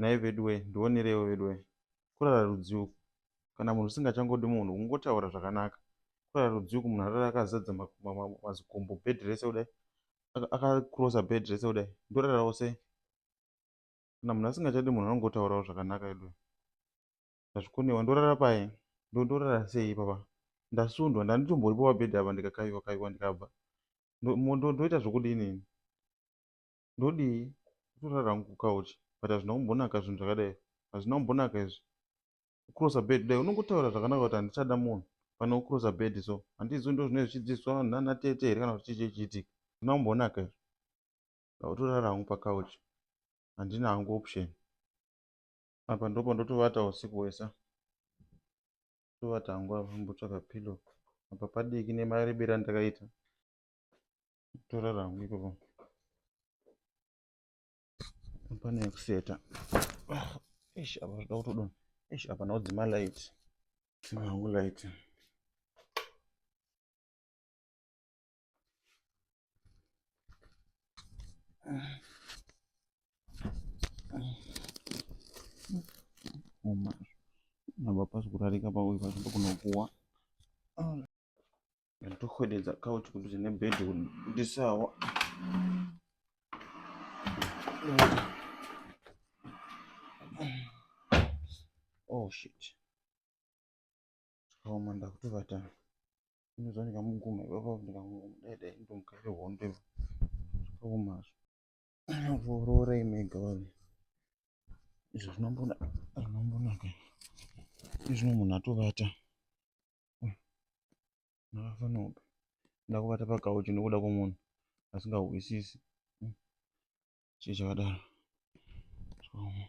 Nhai Veduwe, ndionerewo Veduwe. Kurara rudziwo. Kana munhu usingachangodi munhu, ungotaura zvakanaka. Kurara rudziwo munhu arara akazadza mazikombo bhedhi rese kudai. Akakurosa bhedhi rese kudai. Ndorarawo sei? Kana munhu asingachadi munhu anongotaurawo zvakanaka Veduwe. Ndazvikonewa ndorara paye. Ndorara sei papa? Ndasundwa, ndanditomboripo pabhedhi apa ndikakaiwa kaiwa ndikabva. Ndoita zvokudini? Ndodii? Kutorara hangu kukauchi. But hazvina kumbonaka zvinhu zvakadai. Hazvina kumbonaka izvi. Kukurosa bhedhi dai unongotaura zvakanaka kuti handichada munhu. Pane kukurosa bhedhi so. Handizvo ndo zvinenge zvichidzidziswa vanhu nana tete here kana kuti chichiitika. Hazvina kumbonaka izvi. Ndakutorara hangu pakauchi. Handina hangu option. Apa ndopa ndotovata usiku hwese. Tovata hangu apa mbotsvaka pillow. Apa padiki nemarebero andakaita. Torara hangu ipapo. Pane yekuseta. Ish, apa zvida kutodonha. Ish, apa ndaudzima light. Dzima hangu light. Oma. Apa pasi kurarika pauyu pasi kunokuwa. Ndokwededza couch kuti zvine bhedhi kuti sawa. Oh shit. Zvakaoma ndakutovata. Ndinozwa ndikamuguma ipapo ndikamuguma dai ndomukaire hondo. Zvakaoma. Vororei mega vale. Izvo zvinombonaka. Izvino munhu atovata. Ndakafanopa. Ndakuvata pakauchi nokuda kwomunhu asingahwisisi. Chii chakadaro. Zvakaoma.